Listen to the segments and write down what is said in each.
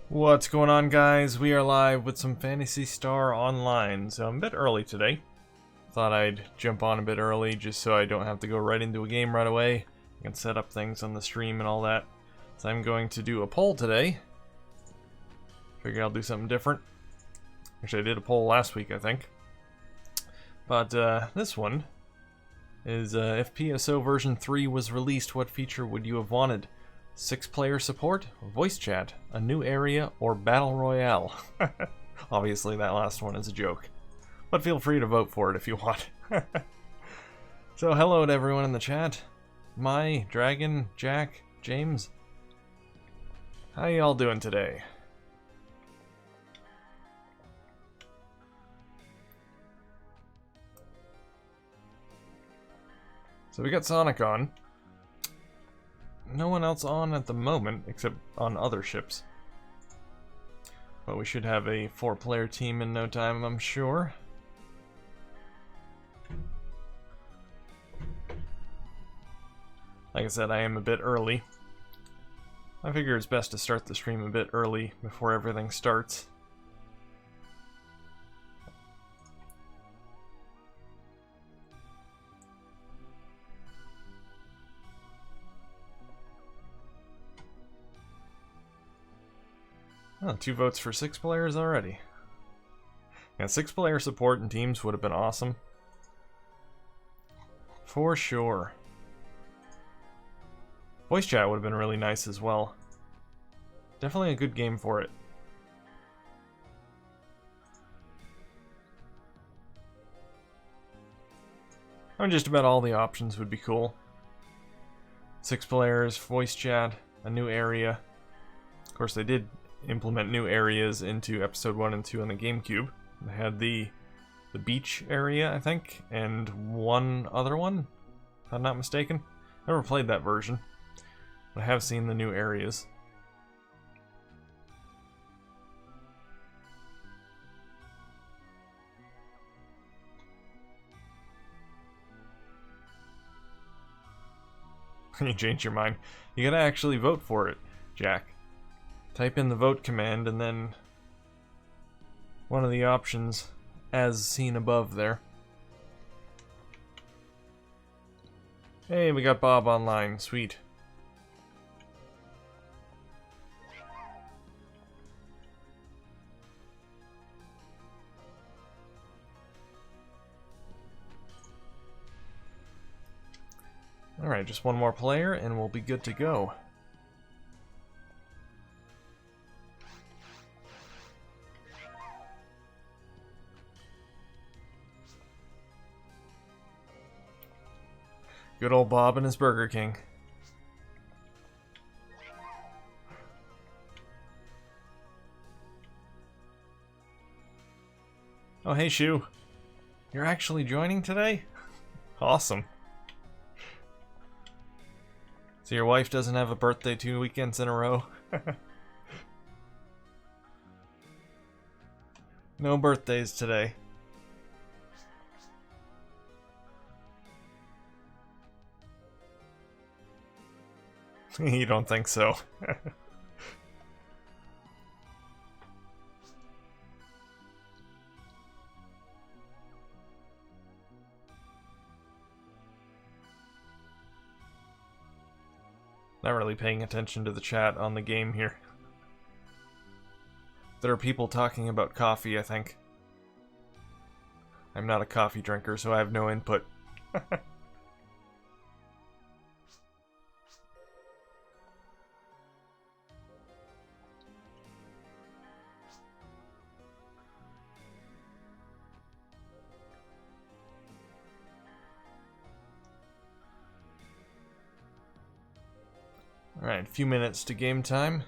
What's going on, guys? We are live with some Phantasy Star Online, so I'm a bit early today. Thought I'd jump on a bit early just so I don't have to go right into a game right away. I can set up things on the stream and all that. So I'm going to do a poll today. Figure I'll do something different. Actually, I did a poll last week, I think. But this one is if PSO version 3 was released, what feature would you have wanted? 6-player support, voice chat, a new area, or battle royale? Obviously that last one is a joke, but feel free to vote for it if you want. So hello to everyone in the chat. Mai, Dragon, Jack, James. How y'all doing today? So we got Sonic on. No one else on at the moment, except on other ships. But we should have a 4-player team in no time, I'm sure. Like I said, I am a bit early. I figure it's best to start the stream a bit early before everything starts. Oh, 2 votes for 6 players already. Yeah, 6-player support and teams would have been awesome. For sure. Voice chat would have been really nice as well. Definitely a good game for it. I mean, just about all the options would be cool. 6 players, voice chat, a new area. Of course, they did implement new areas into episode 1 and 2 on the GameCube. They had the beach area, I think, and one other one, if I'm not mistaken. Never played that version, but I have seen the new areas. You change your mind. You gotta actually vote for it, Jack. Type in the vote command and then one of the options as seen above there. Hey, we got Bob online. Sweet. Alright, just one more player and we'll be good to go. Good old Bob and his Burger King. Oh, hey, Shu. You're actually joining today? Awesome. So your wife doesn't have a birthday 2 weekends in a row? No birthdays today. You don't think so? Not really paying attention to the chat on the game here. There are people talking about coffee, I think. I'm not a coffee drinker, so I have no input. Alright, a few minutes to game time.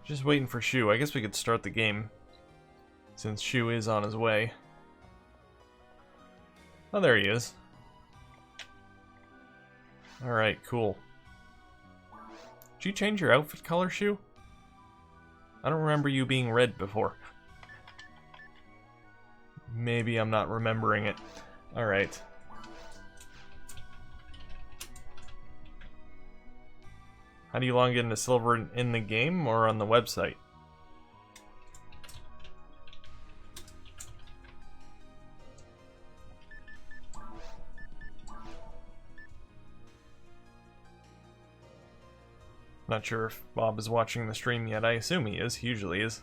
Just waiting for Shu. I guess we could start the game, since Shu is on his way. Oh, there he is. Alright, cool. Did you change your outfit color, Shu? I don't remember you being red before. Maybe I'm not remembering it. Alright. How do you log into silver in the game or on the website? Not sure if Bob is watching the stream yet. I assume he is. He usually is.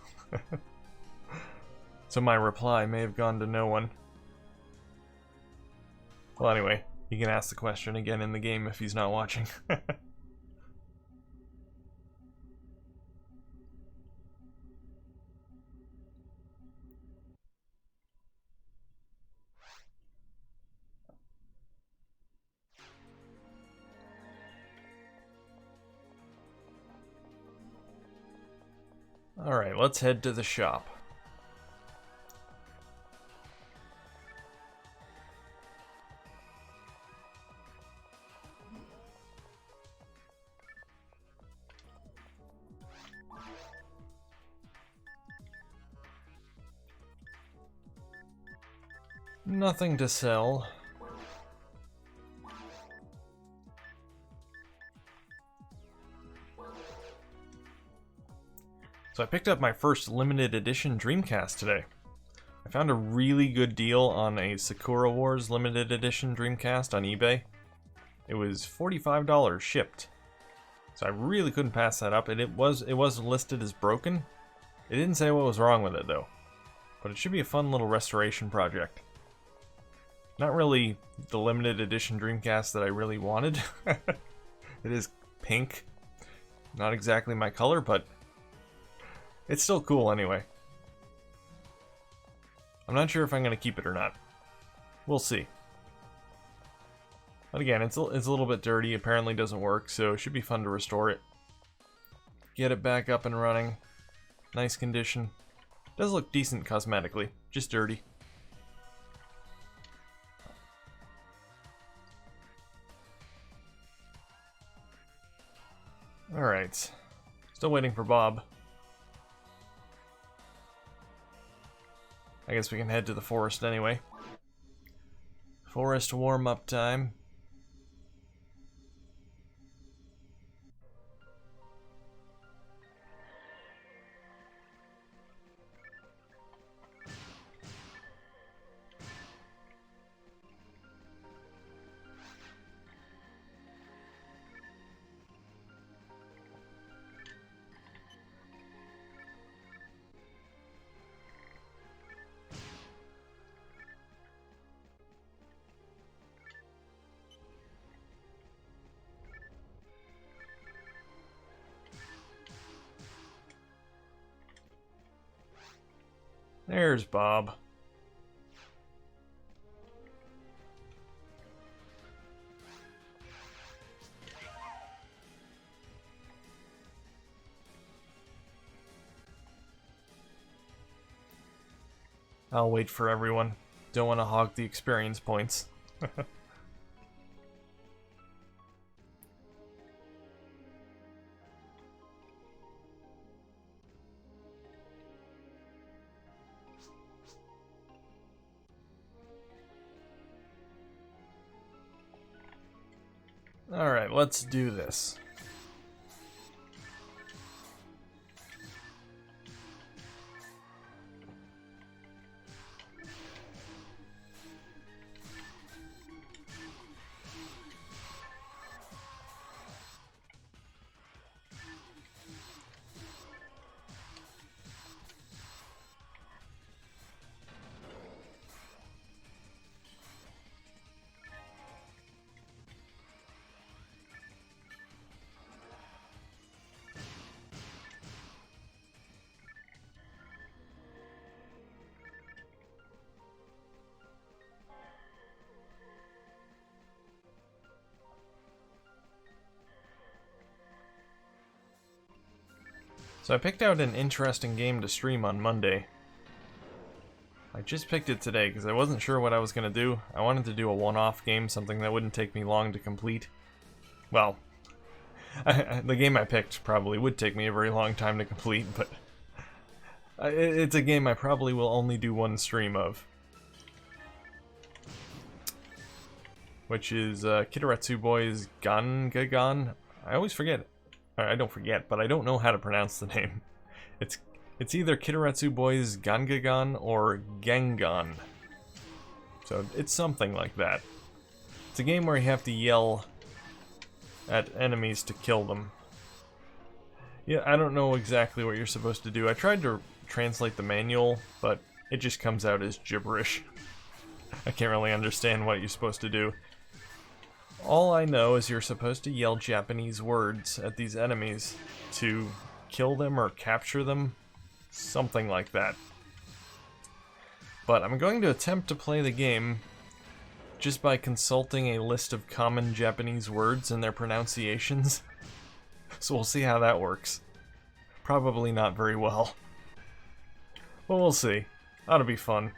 So my reply may have gone to no one. Well, anyway, he can ask the question again in the game if he's not watching. Alright, let's head to the shop. Nothing to sell. So I picked up my first limited edition Dreamcast today. I found a really good deal on a Sakura Wars limited edition Dreamcast on eBay. It was $45 shipped. So I really couldn't pass that up, and it was listed as broken. It didn't say what was wrong with it though. But it should be a fun little restoration project. Not really the limited edition Dreamcast that I really wanted. It is pink. Not exactly my color, but it's still cool anyway. I'm not sure if I'm going to keep it or not. We'll see. But again, it's a little bit dirty. Apparently doesn't work, so it should be fun to restore it. Get it back up and running. Nice condition. Does look decent cosmetically, just dirty. Alright. Still waiting for Bob. I guess we can head to the forest anyway. Forest warm-up time. There's Bob. I'll wait for everyone. Don't want to hog the experience points. Alright, let's do this. So I picked out an interesting game to stream on Monday. I just picked it today because I wasn't sure what I was going to do. I wanted to do a one-off game, something that wouldn't take me long to complete. Well, the game I picked probably would take me a very long time to complete, but it's a game I probably will only do one stream of. Which is Kitaretsu Boys Gangagan. I always forget I don't forget, but I don't know how to pronounce the name. It's either Kitaretsu Boys Gangagan or Gangon. So it's something like that. It's a game where you have to yell at enemies to kill them. Yeah, I don't know exactly what you're supposed to do. I tried to translate the manual, but it just comes out as gibberish. I can't really understand what you're supposed to do. All I know is you're supposed to yell Japanese words at these enemies to kill them or capture them. Something like that. But I'm going to attempt to play the game just by consulting a list of common Japanese words and their pronunciations. So we'll see how that works. Probably not very well. But we'll see. Ought to be fun.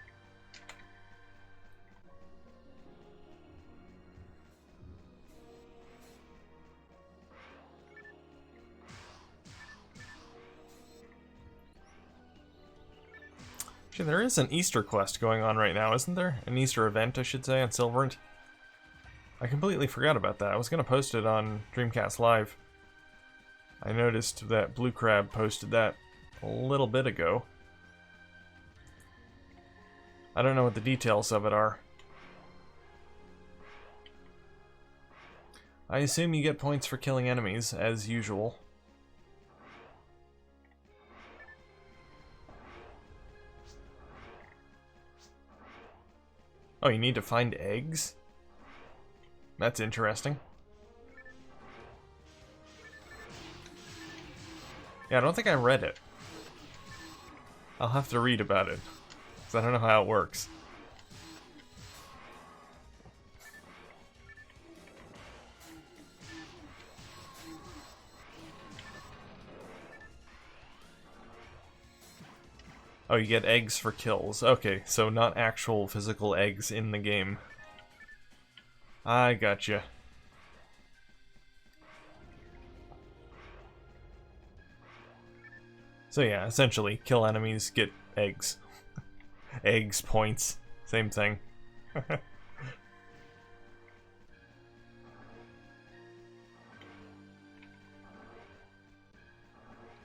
Actually, there is an Easter quest going on right now, isn't there? An Easter event, I should say, on Silverant. I completely forgot about that. I was going to post it on Dreamcast Live. I noticed that Blue Crab posted that a little bit ago. I don't know what the details of it are. I assume you get points for killing enemies, as usual. Oh, you need to find eggs? That's interesting. Yeah, I don't think I read it. I'll have to read about it, because I don't know how it works. Oh, you get eggs for kills. Okay, so not actual physical eggs in the game. I gotcha. So yeah, essentially, kill enemies, get eggs. Eggs, points, same thing.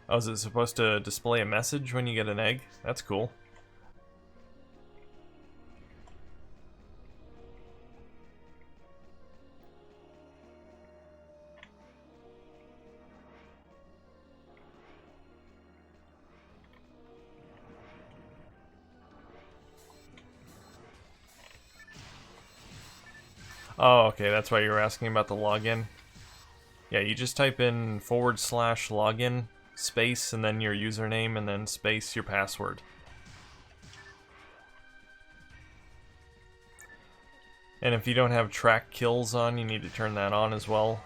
Oh, is it supposed to display a message when you get an egg? That's cool. Oh, okay, that's why you were asking about the login. Yeah, you just type in /login, space, and then your username, and then space your password. And if you don't have track kills on, you need to turn that on as well.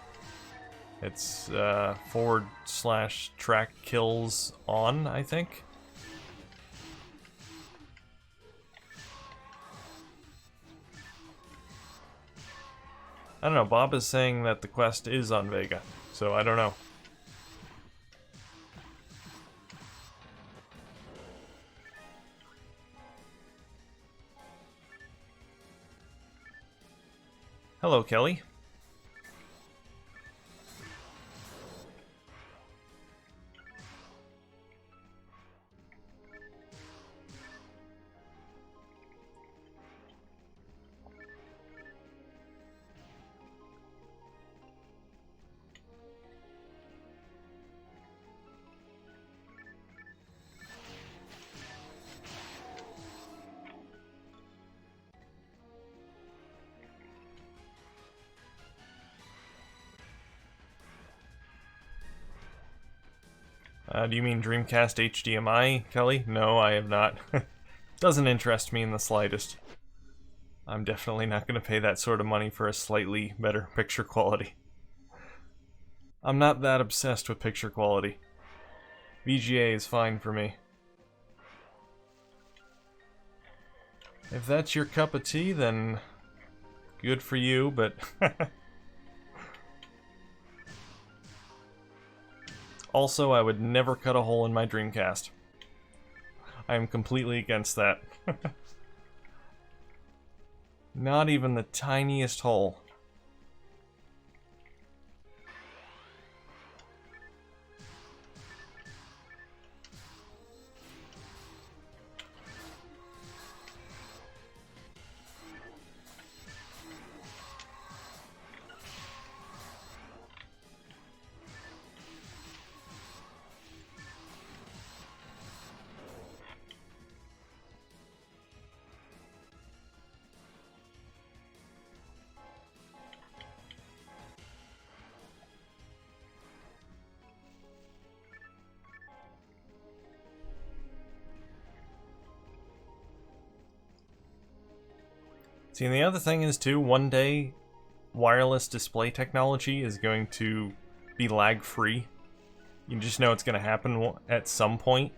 It's /track kills on, I think. I don't know, Bob is saying that the quest is on Vega, so I don't know. Hello, Kelly. Do you mean Dreamcast HDMI, Kelly? No, I have not. Doesn't interest me in the slightest. I'm definitely not going to pay that sort of money for a slightly better picture quality. I'm not that obsessed with picture quality. VGA is fine for me. If that's your cup of tea, then good for you, but... Also, I would never cut a hole in my Dreamcast. I am completely against that. Not even the tiniest hole. See, and the other thing is too, one day wireless display technology is going to be lag-free. You just know it's going to happen at some point.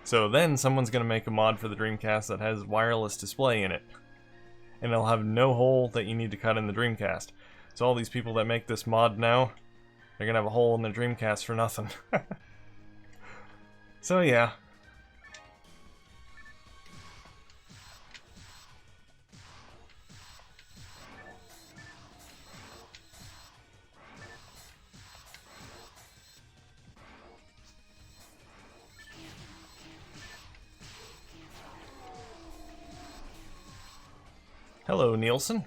So then someone's going to make a mod for the Dreamcast that has wireless display in it. And it'll have no hole that you need to cut in the Dreamcast. So all these people that make this mod now, they're going to have a hole in their Dreamcast for nothing. So yeah. Hello, Nielsen.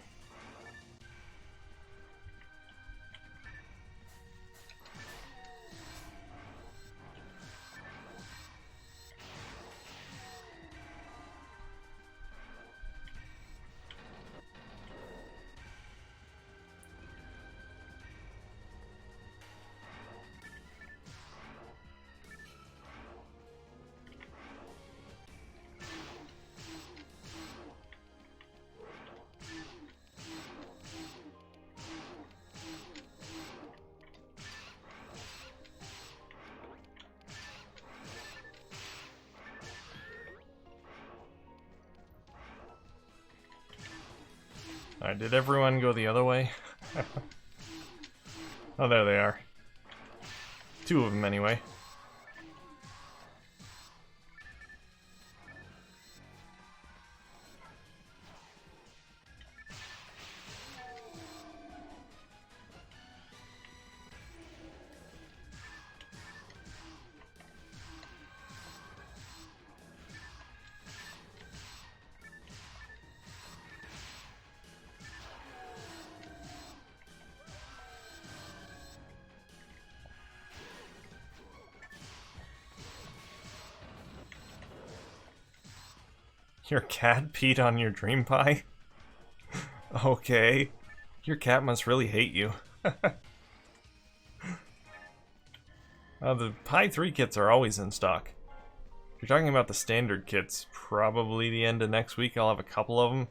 Alright, did everyone go the other way? Oh, there they are. Two of them, anyway. Your cat peed on your Dream Pie? Okay. Your cat must really hate you. The Pi 3 kits are always in stock. If you're talking about the standard kits, probably the end of next week I'll have a couple of them.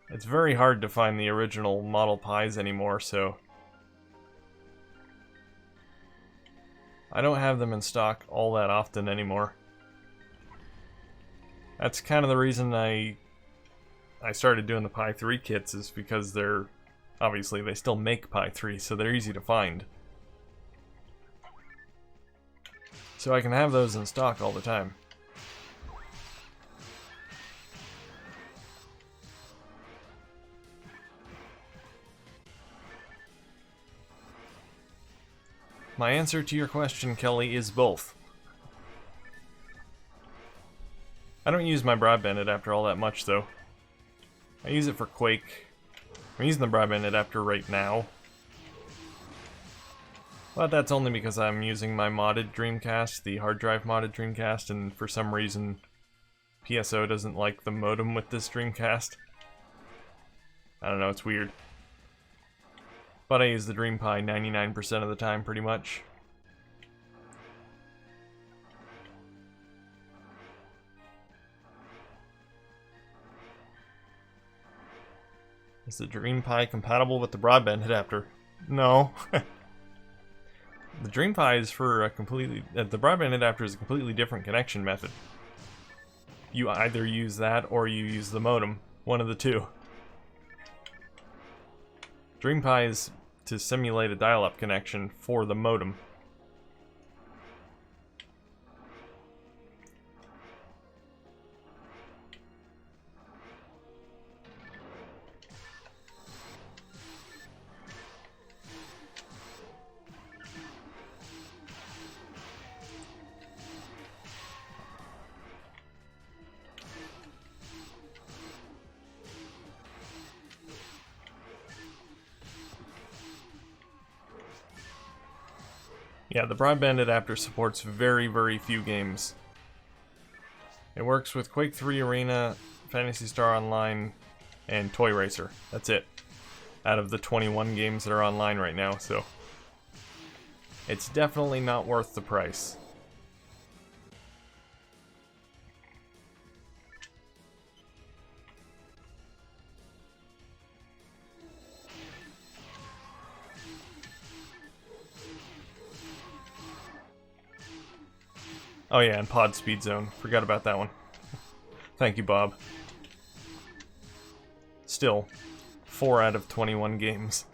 It's very hard to find the original Model Pies anymore, so I don't have them in stock all that often anymore. That's kind of the reason I started doing the Pi 3 kits, is because they're, obviously they still make Pi 3, so they're easy to find. So I can have those in stock all the time. My answer to your question, Kelly, is both. I don't use my broadband adapter all that much, though. I use it for Quake. I'm using the broadband adapter right now. But that's only because I'm using my modded Dreamcast, the hard drive modded Dreamcast, and for some reason PSO doesn't like the modem with this Dreamcast. I don't know, it's weird. But I use the Dream Pi 99% of the time, pretty much. Is the Dream Pi compatible with the broadband adapter? No. The Dream Pi is for a completely... the broadband adapter is a completely different connection method. You either use that or you use the modem. One of the two. Dream Pi is to simulate a dial-up connection for the modem. Yeah, the broadband adapter supports very, very few games. It works with Quake 3 Arena, Phantasy Star Online, and Toy Racer. That's it. Out of the 21 games that are online right now, so it's definitely not worth the price. Oh yeah, and Pod Speed Zone. Forgot about that one. Thank you, Bob. Still, 4 out of 21 games.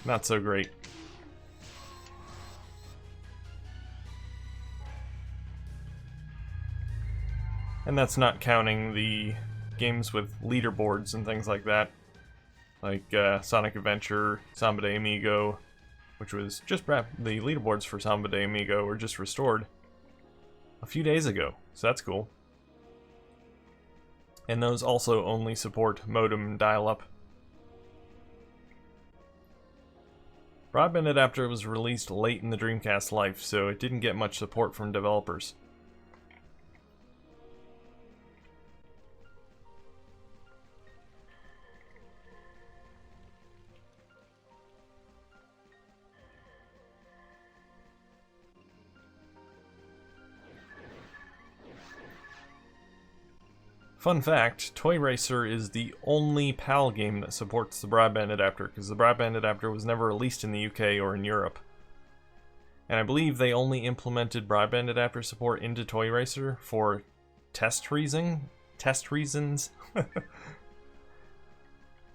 Not so great. And that's not counting the games with leaderboards and things like that. Like Sonic Adventure, Samba de Amigo, which was just the leaderboards for Samba de Amigo were just restored a few days ago, so that's cool. And those also only support modem dial-up. Broadband Adapter was released late in the Dreamcast life, so it didn't get much support from developers. Fun fact, Toy Racer is the only PAL game that supports the broadband adapter, because the broadband adapter was never released in the UK or in Europe. And I believe they only implemented broadband adapter support into Toy Racer for test reasons?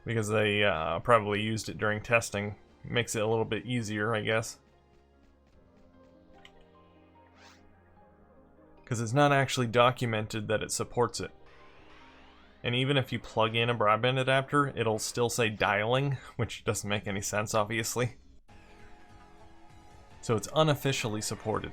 Because they probably used it during testing. Makes it a little bit easier, I guess. Because it's not actually documented that it supports it. And even if you plug in a broadband adapter, it'll still say dialing, which doesn't make any sense, obviously. So it's unofficially supported.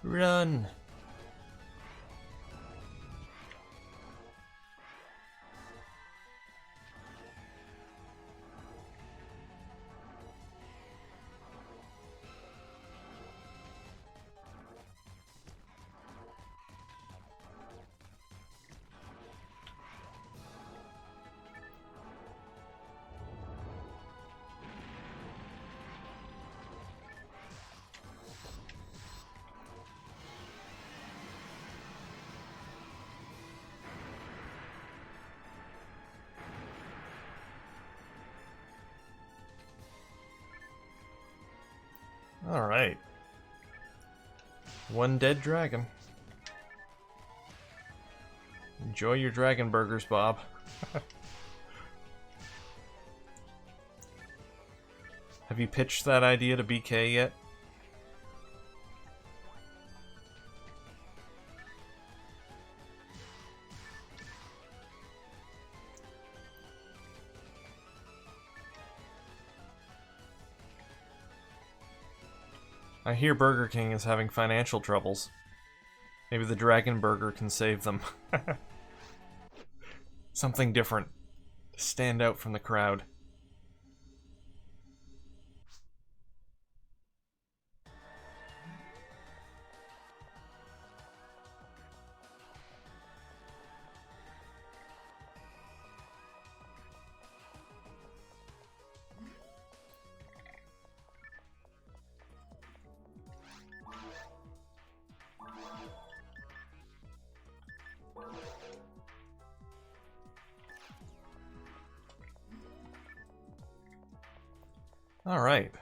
Run! Alright. One dead dragon. Enjoy your dragon burgers, Bob. Have you pitched that idea to BK yet? I hear Burger King is having financial troubles. Maybe the Dragon Burger can save them. Something different. To stand out from the crowd. Alright.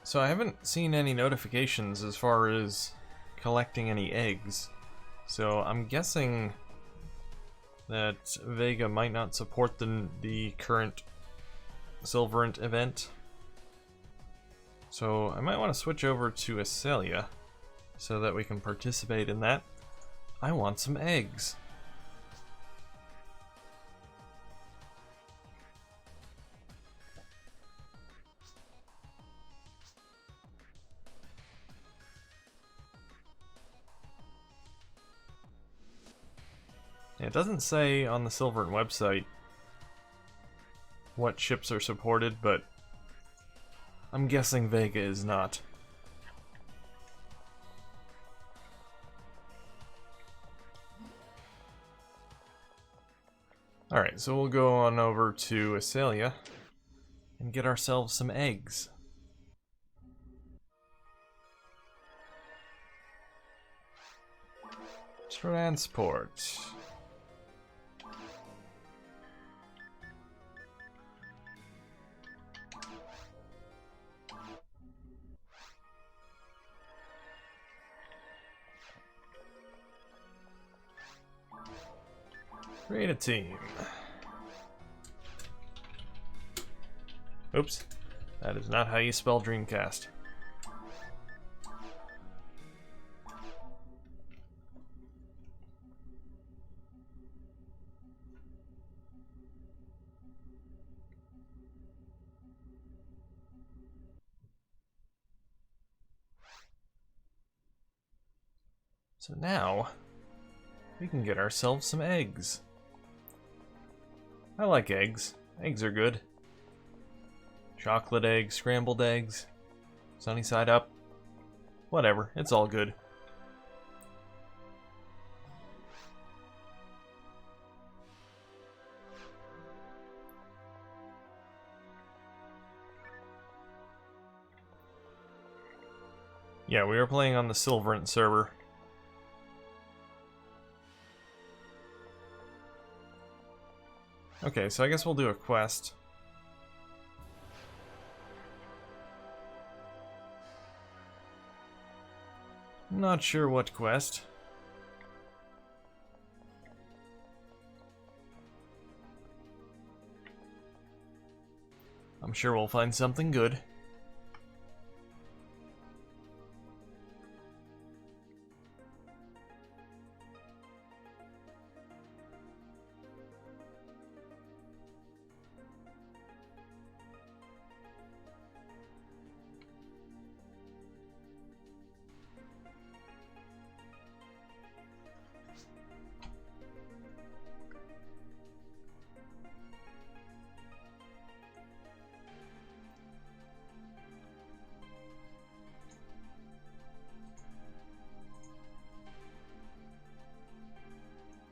So I haven't seen any notifications as far as collecting any eggs. So I'm guessing that Vega might not support the current Silverant event. So I might want to switch over to Acelia. so that we can participate in that. I want some eggs. It doesn't say on the Silverant website what ships are supported, but I'm guessing Vega is not. Alright, so we'll go on over to Asalia and get ourselves some eggs. Transport. Create a team. Oops. That is not how you spell Dreamcast. So now, we can get ourselves some eggs. I like eggs. Eggs are good. Chocolate eggs, scrambled eggs, sunny side up. Whatever, it's all good. Yeah, we are playing on the Silverant server. Okay, so I guess we'll do a quest. Not sure what quest. I'm sure we'll find something good.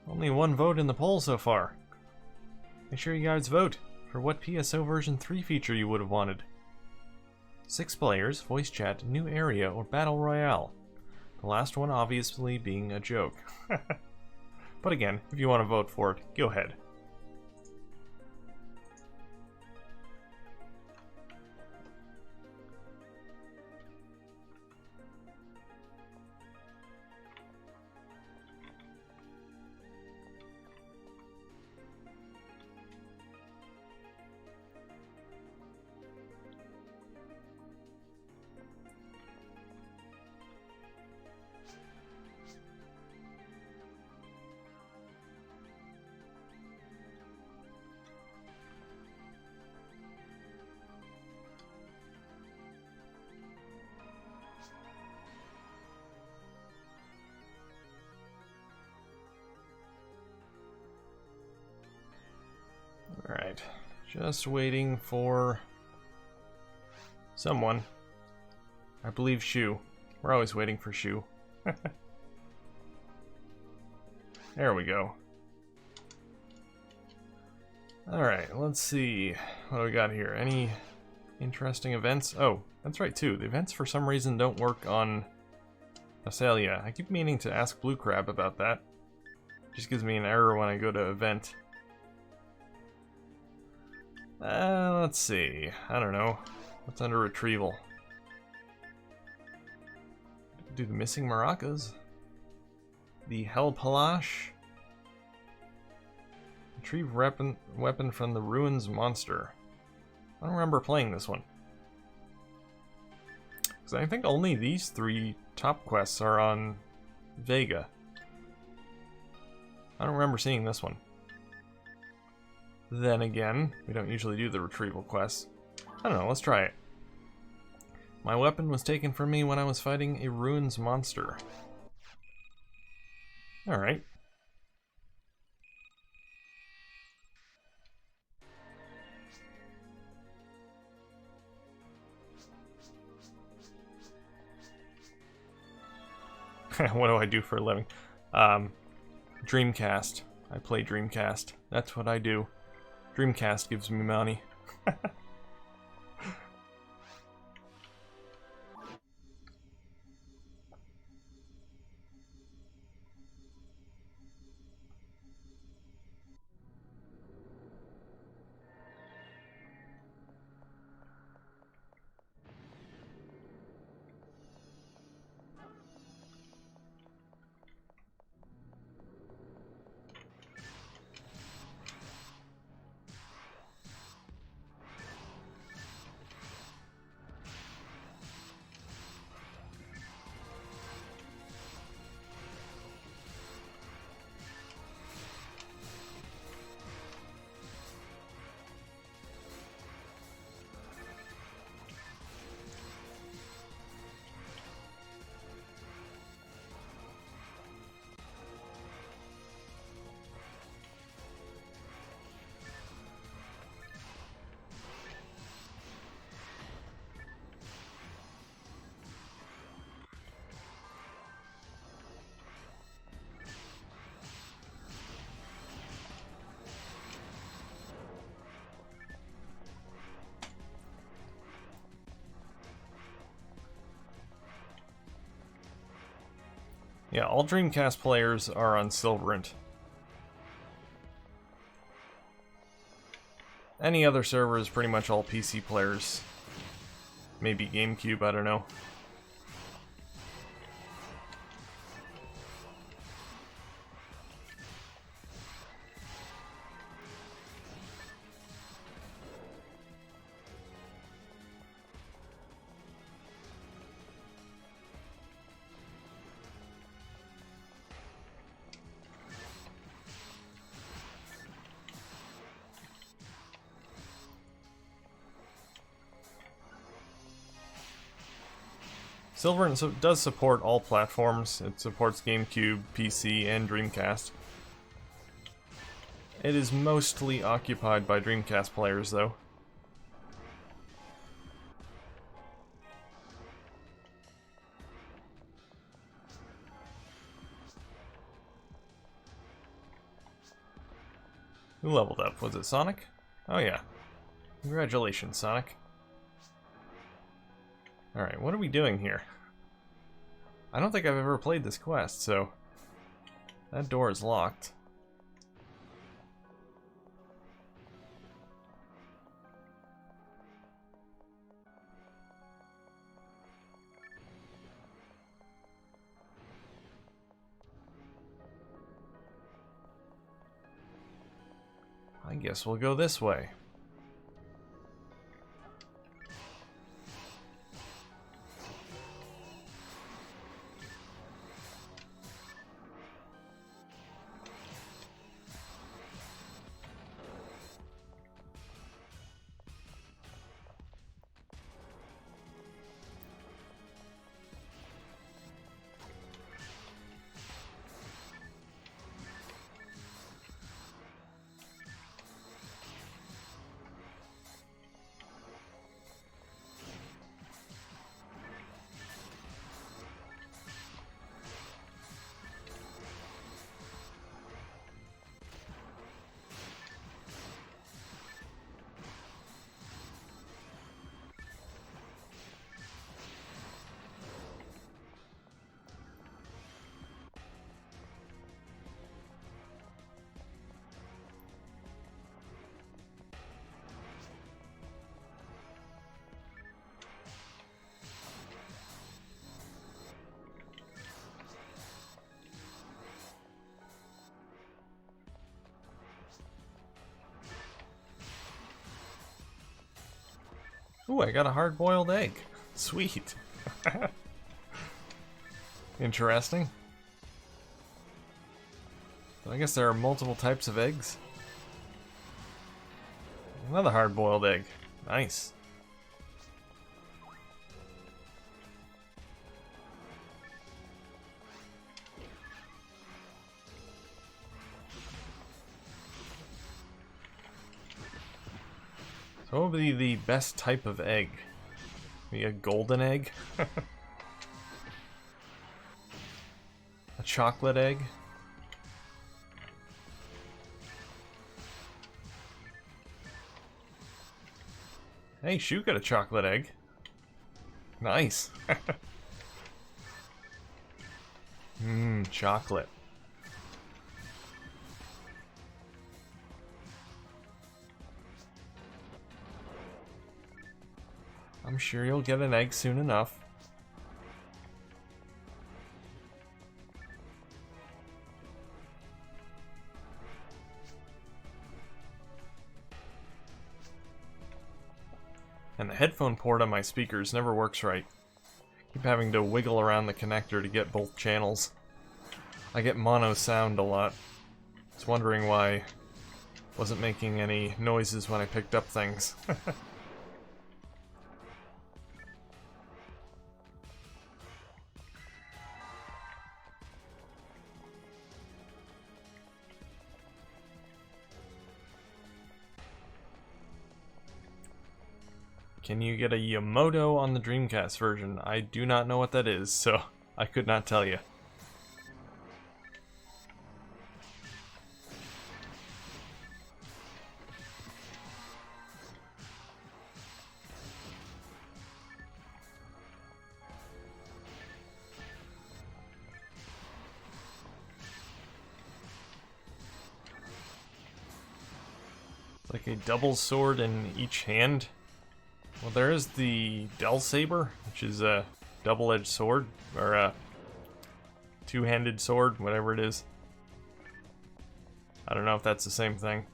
Only one vote in the poll so far. Make sure you guys vote for what PSO version 3 feature you would have wanted. 6 players, voice chat, new area, or battle royale. The last one obviously being a joke. But again, if you want to vote for it, go ahead. Alright, just waiting for someone. I believe Shu. We're always waiting for Shu. There we go. Alright, let's see. What do we got here? Any interesting events? Oh, that's right too. The events for some reason don't work on Asalia. I keep meaning to ask Blue Crab about that. Just gives me an error when I go to event. Let's see. I don't know. What's under retrieval? Do the missing maracas? The Hell Palash? Retrieve weapon from the ruins monster. I don't remember playing this one. Because I think only these 3 top quests are on Vega. I don't remember seeing this one. Then again, we don't usually do the retrieval quests. I don't know, let's try it. My weapon was taken from me when I was fighting a ruins monster. Alright. What do I do for a living? Dreamcast. I play Dreamcast. That's what I do. Dreamcast gives me money. Yeah, all Dreamcast players are on Silverant. Any other server is pretty much all PC players. Maybe GameCube, I don't know. Silverant does support all platforms. It supports GameCube, PC, and Dreamcast. It is mostly occupied by Dreamcast players, though. Who leveled up? Was it Sonic? Oh yeah. Congratulations, Sonic. Alright, what are we doing here? I don't think I've ever played this quest, so... that door is locked. I guess we'll go this way. Ooh, I got a hard-boiled egg. Sweet. Interesting. I guess there are multiple types of eggs. Another hard-boiled egg. Nice. So what would be the best type of egg? Maybe a golden egg? A chocolate egg? Hey, Shu got a chocolate egg. Nice. Mmm, chocolate. I'm sure you'll get an egg soon enough. And the headphone port on my speakers never works right. Keep having to wiggle around the connector to get both channels. I get mono sound a lot. I was wondering why I wasn't making any noises when I picked up things. Can you get a Yamoto on the Dreamcast version? I do not know what that is, so I could not tell you. It's like a double sword in each hand. Well, there is the Del Saber, which is a double-edged sword, or a two-handed sword, whatever it is. I don't know if that's the same thing.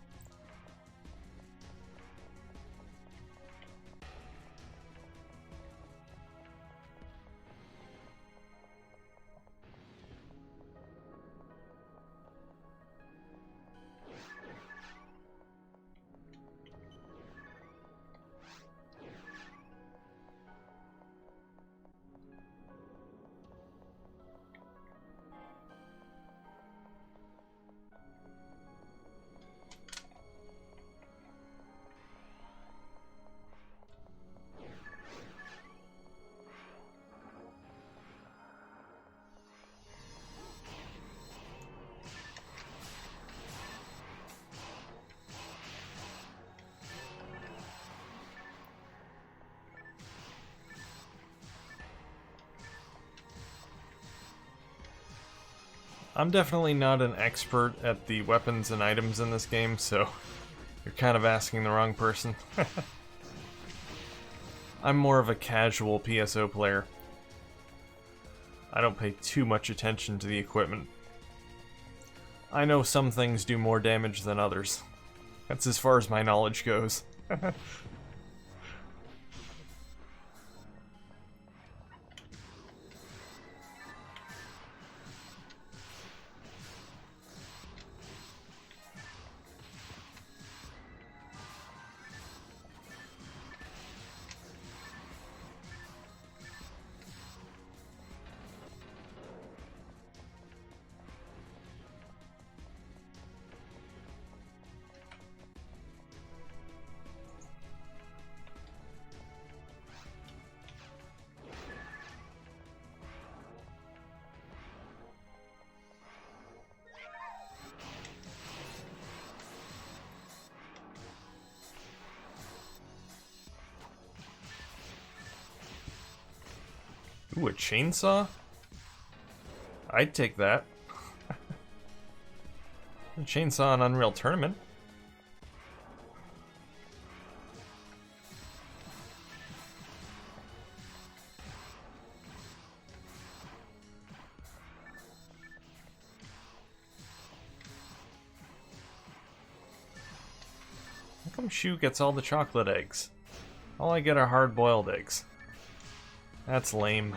I'm definitely not an expert at the weapons and items in this game, so you're kind of asking the wrong person. I'm more of a casual PSO player. I don't pay too much attention to the equipment. I know some things do more damage than others. That's as far as my knowledge goes. Ooh, a chainsaw? I'd take that. A chainsaw in Unreal Tournament. How come Shu gets all the chocolate eggs? All I get are hard-boiled eggs. That's lame.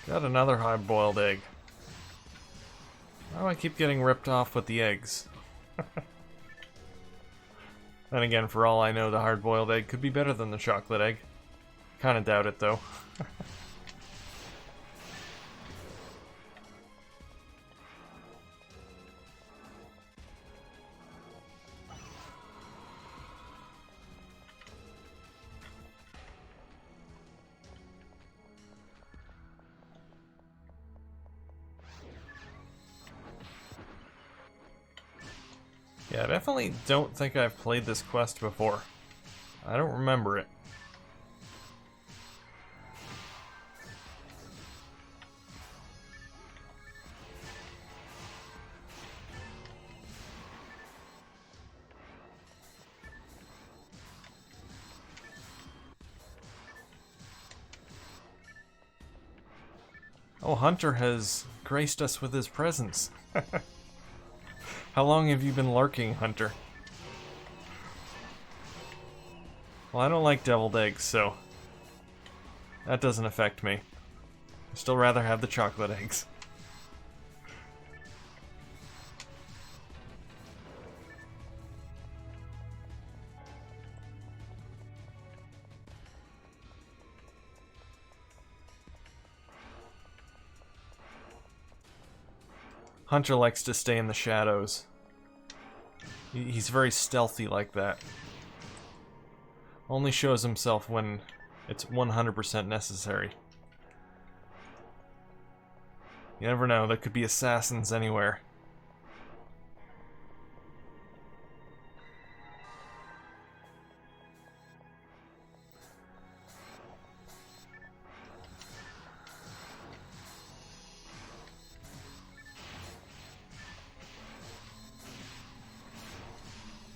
Got another hard-boiled egg. Why do I keep getting ripped off with the eggs? Then again, for all I know, the hard-boiled egg could be better than the chocolate egg. Kinda doubt it, though. Yeah, I definitely don't think I've played this quest before. I don't remember it. Oh, Hunter has graced us with his presence. How long have you been lurking, Hunter? Well, I don't like deviled eggs, so that doesn't affect me. I'd still rather have the chocolate eggs. Hunter likes to stay in the shadows. He's very stealthy like that. Only shows himself when it's 100% necessary. You never know, there could be assassins anywhere.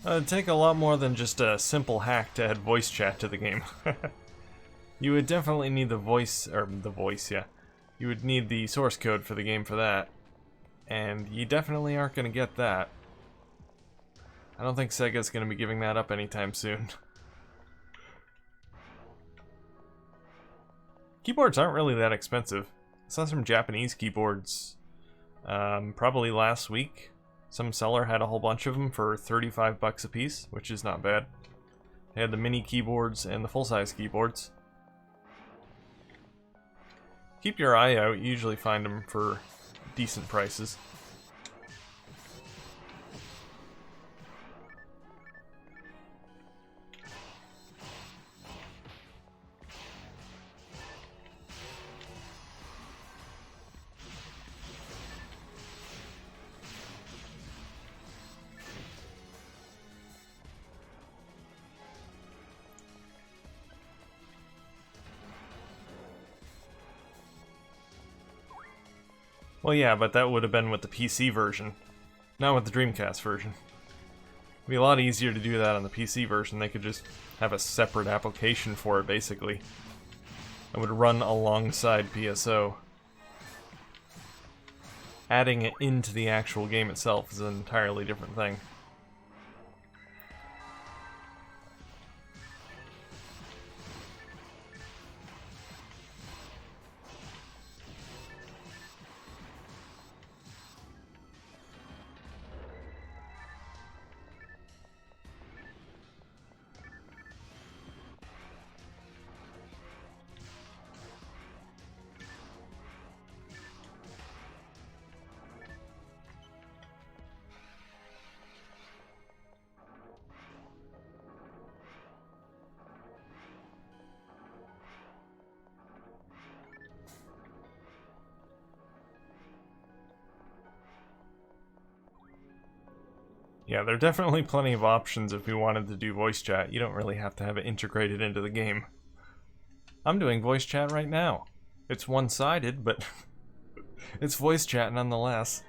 It'd take a lot more than just a simple hack to add voice chat to the game. You would definitely need the voice, yeah. You would need the source code for the game for that. And you definitely aren't going to get that. I don't think Sega's going to be giving that up anytime soon. Keyboards aren't really that expensive. I saw some Japanese keyboards probably last week. Some seller had a whole bunch of them for 35 bucks a piece, which is not bad. They had the mini keyboards and the full-size keyboards. Keep your eye out, you usually find them for decent prices. Well, yeah, but that would have been with the PC version, not with the Dreamcast version. It'd be a lot easier to do that on the PC version. They could just have a separate application for it, basically. It would run alongside PSO. Adding it into the actual game itself is an entirely different thing. Yeah, there are definitely plenty of options if we wanted to do voice chat. You don't really have to have it integrated into the game. I'm doing voice chat right now. It's one-sided, but it's voice chat nonetheless.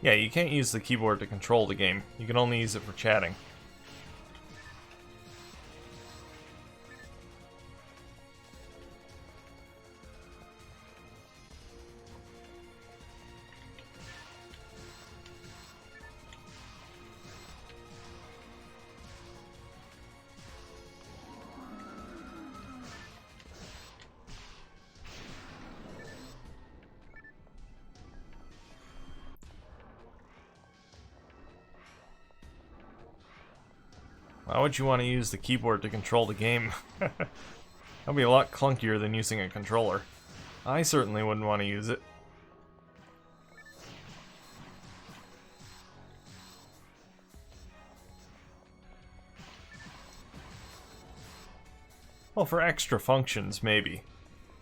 Yeah, you can't use the keyboard to control the game. You can only use it for chatting. Why would you want to use the keyboard to control the game? That'd be a lot clunkier than using a controller. I certainly wouldn't want to use it. Well, for extra functions, maybe.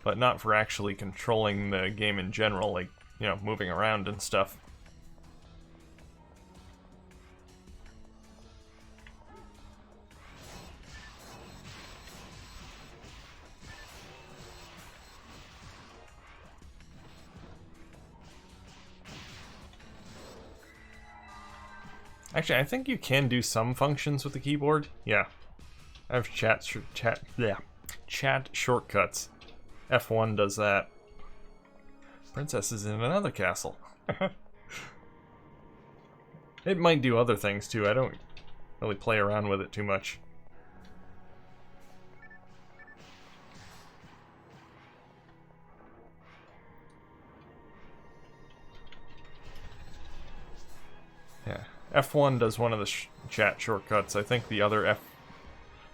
But not for actually controlling the game in general, like, you know, moving around and stuff. Actually, I think you can do some functions with the keyboard. Yeah. I have chat shortcuts. F1 does that. Princess is in another castle. It might do other things too. I don't really play around with it too much. Yeah. F1 does one of the chat shortcuts. I think the other F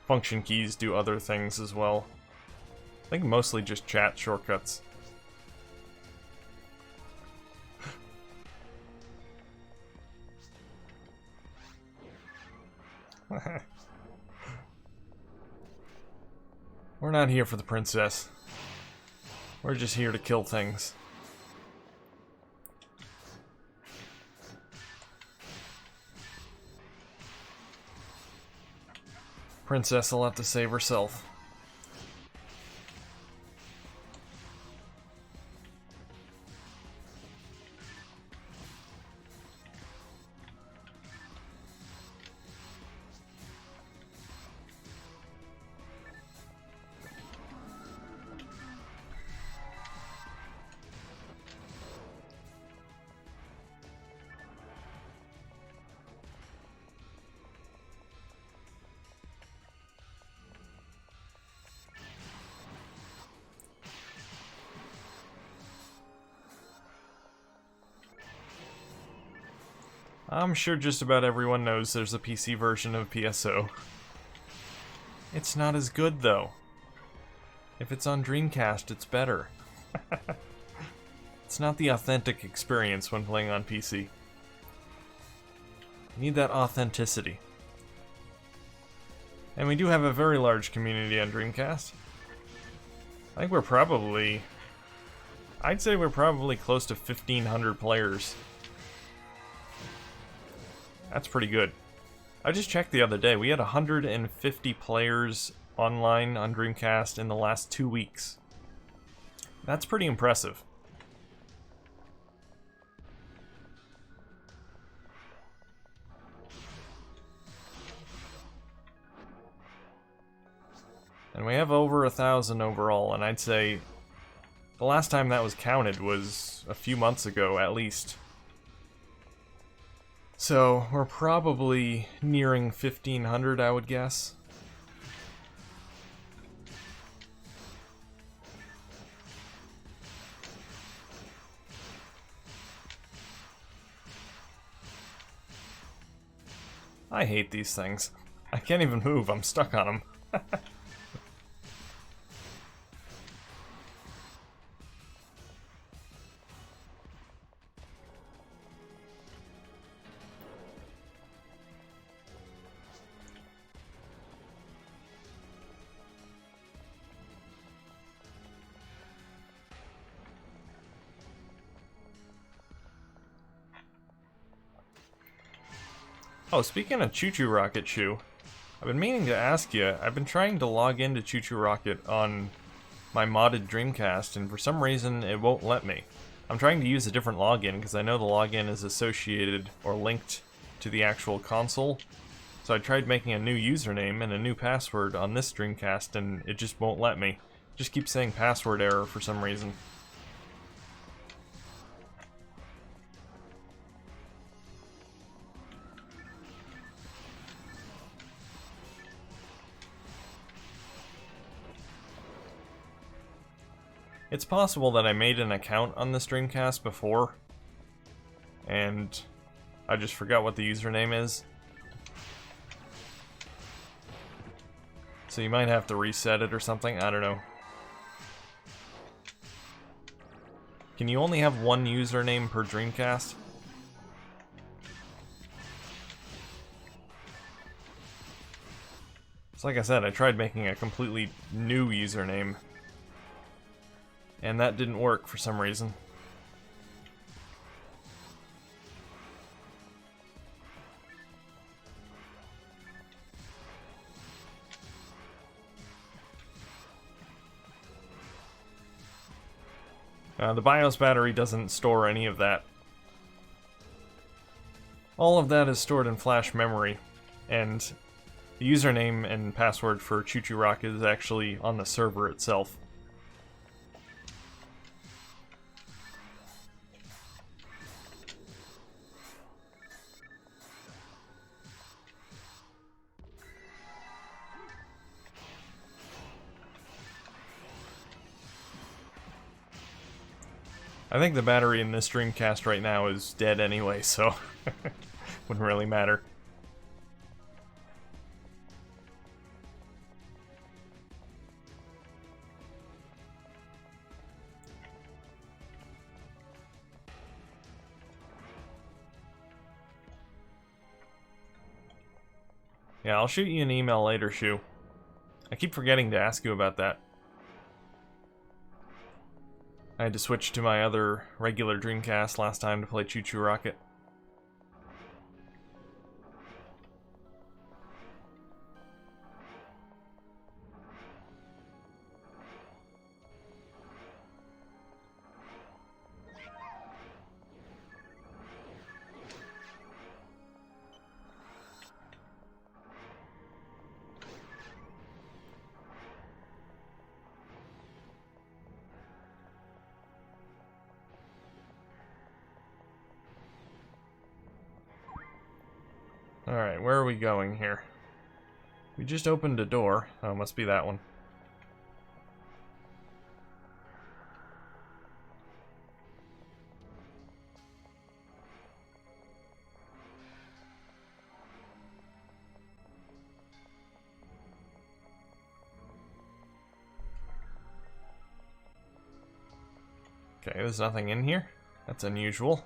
function keys do other things as well. I think mostly just chat shortcuts. We're not here for the princess. We're just here to kill things. Princess will have to save herself. I'm sure just about everyone knows there's a PC version of PSO. It's not as good, though. If it's on Dreamcast, it's better. It's not the authentic experience when playing on PC. You need that authenticity. And we do have a very large community on Dreamcast. I think we're probably... I'd say we're probably close to 1,500 players. That's pretty good. I just checked the other day. We had 150 players online on Dreamcast in the last 2 weeks. That's pretty impressive. And we have over 1,000 overall, and I'd say the last time that was counted was a few months ago, at least. So, we're probably nearing 1,500, I would guess. I hate these things. I can't even move, I'm stuck on them. Oh, speaking of Choo Choo Rocket Shoe, I've been meaning to ask you, I've been trying to log into Choo Choo Rocket on my modded Dreamcast, and for some reason it won't let me. I'm trying to use a different login because I know the login is associated or linked to the actual console. So I tried making a new username and a new password on this Dreamcast and it just won't let me. It just keeps saying password error for some reason. It's possible that I made an account on this Dreamcast before, and I just forgot what the username is. So you might have to reset it or something, I don't know. Can you only have one username per Dreamcast? So like I said, I tried making a completely new username, and that didn't work for some reason. The BIOS battery doesn't store any of that. All of that is stored in flash memory, and the username and password for Choo Choo Rocket is actually on the server itself. I think the battery in this Dreamcast right now is dead anyway, so wouldn't really matter. Yeah, I'll shoot you an email later, Shu. I keep forgetting to ask you about that. I had to switch to my other regular Dreamcast last time to play Choo Choo Rocket. Alright, where are we going here? We just opened a door. Oh, must be that one. Okay, there's nothing in here. That's unusual.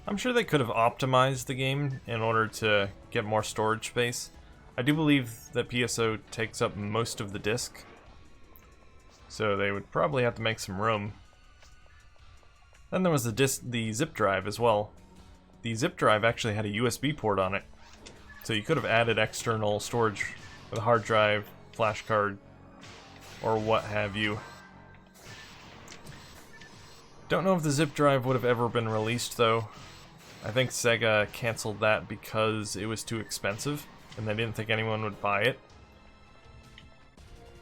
I'm sure they could have optimized the game in order to get more storage space. I do believe that PSO takes up most of the disk, so they would probably have to make some room. Then there was the zip drive as well. The zip drive actually had a USB port on it, so you could have added external storage with a hard drive, flash card, or what have you. Don't know if the zip drive would have ever been released though. I think Sega canceled that because it was too expensive, and they didn't think anyone would buy it.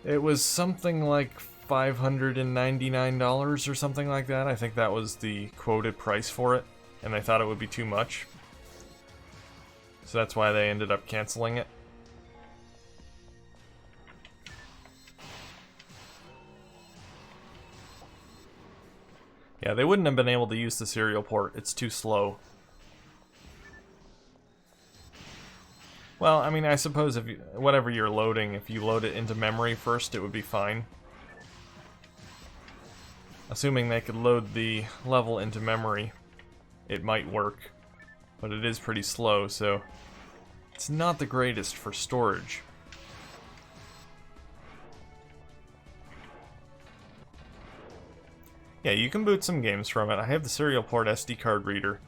It was something like $599 or something like that. I think that was the quoted price for it, and they thought it would be too much. So that's why they ended up canceling it. Yeah, they wouldn't have been able to use the serial port. It's too slow. Well, I mean, I suppose if whatever you're loading, if you load it into memory first, it would be fine. Assuming they could load the level into memory, it might work. But it is pretty slow, so it's not the greatest for storage. Yeah, you can boot some games from it. I have the serial port SD card reader.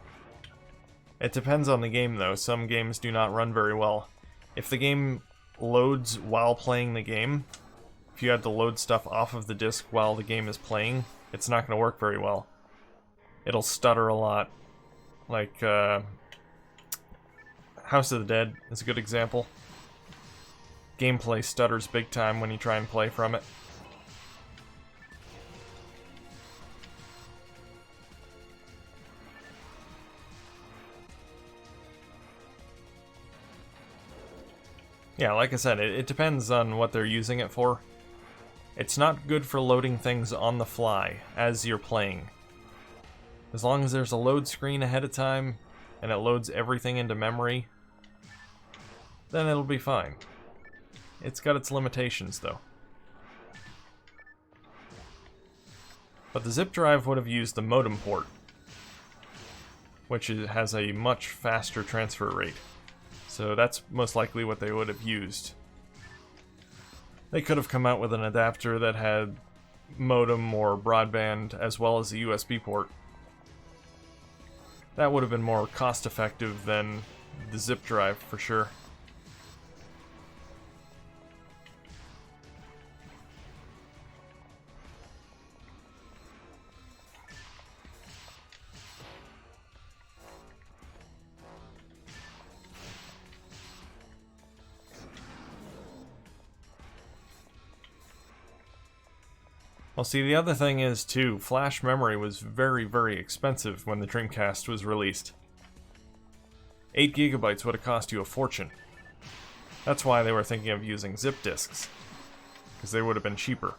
It depends on the game, though. Some games do not run very well. If the game loads while playing the game, if you had to load stuff off of the disk while the game is playing, it's not going to work very well. It'll stutter a lot. Like, House of the Dead is a good example. Gameplay stutters big time when you try and play from it. Yeah, like I said, it depends on what they're using it for. It's not good for loading things on the fly as you're playing. As long as there's a load screen ahead of time, and it loads everything into memory, then it'll be fine. It's got its limitations, though. But the zip drive would have used the modem port, which has a much faster transfer rate. So that's most likely what they would have used. They could have come out with an adapter that had modem or broadband as well as a USB port. That would have been more cost-effective than the zip drive, for sure. Well, see, the other thing is, too, flash memory was very, very expensive when the Dreamcast was released. 8 gigabytes would have cost you a fortune. That's why they were thinking of using zip disks, because they would have been cheaper.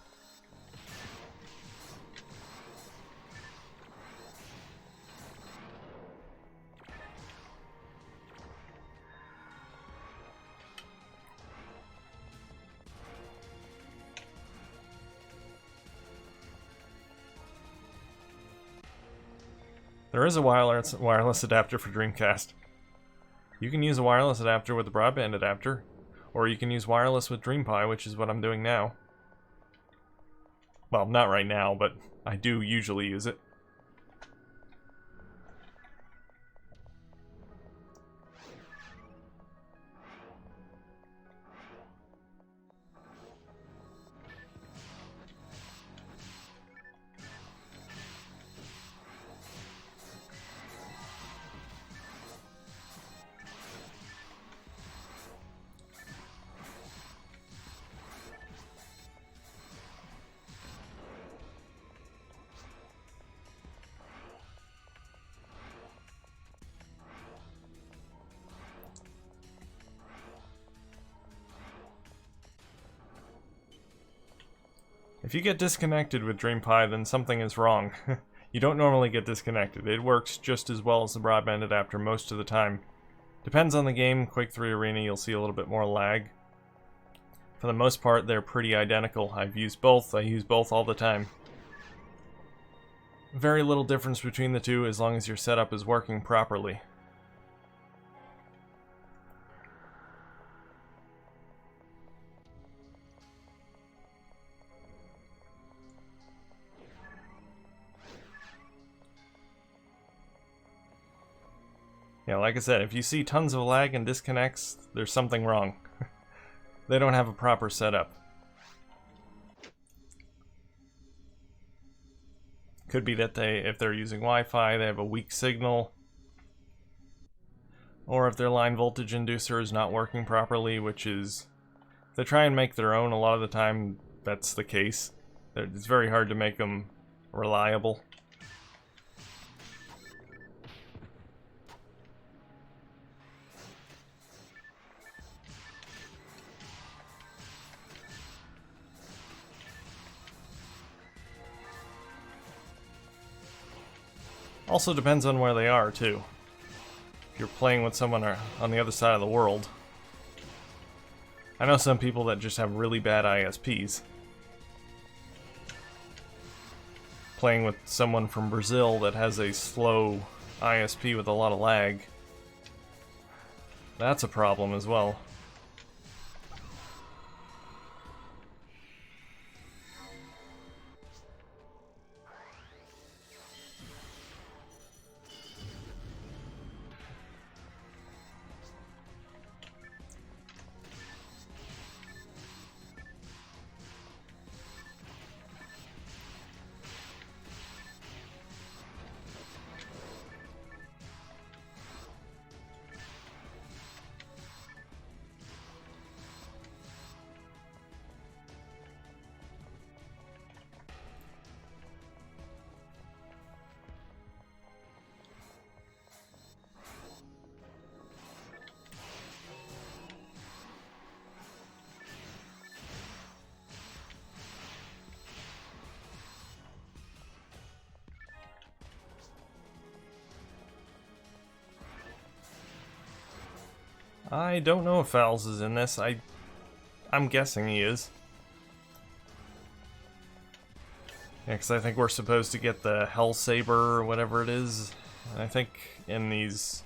There is a wireless adapter for Dreamcast. You can use a wireless adapter with a broadband adapter, or you can use wireless with DreamPie, which is what I'm doing now. Well, not right now, but I do usually use it. If you get disconnected with DreamPie, then something is wrong. You don't normally get disconnected. It works just as well as the broadband adapter most of the time. Depends on the game. Quake 3 Arena, you'll see a little bit more lag. For the most part, they're pretty identical. I've used both. I use both all the time. Very little difference between the two as long as your setup is working properly. Yeah, like I said, if you see tons of lag and disconnects, there's something wrong. They don't have a proper setup. Could be that if they're using Wi-Fi, they have a weak signal. Or if their line voltage inducer is not working properly, which is... If they try and make their own, a lot of the time that's the case. It's very hard to make them reliable. Also depends on where they are, too. If you're playing with someone on the other side of the world. I know some people that just have really bad ISPs. Playing with someone from Brazil that has a slow ISP with a lot of lag. That's a problem as well. I don't know if Fowls is in this. I'm guessing he is. Yeah, because I think we're supposed to get the Hell Saber or whatever it is. And I think in these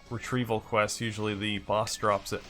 retrieval quests, usually the boss drops it.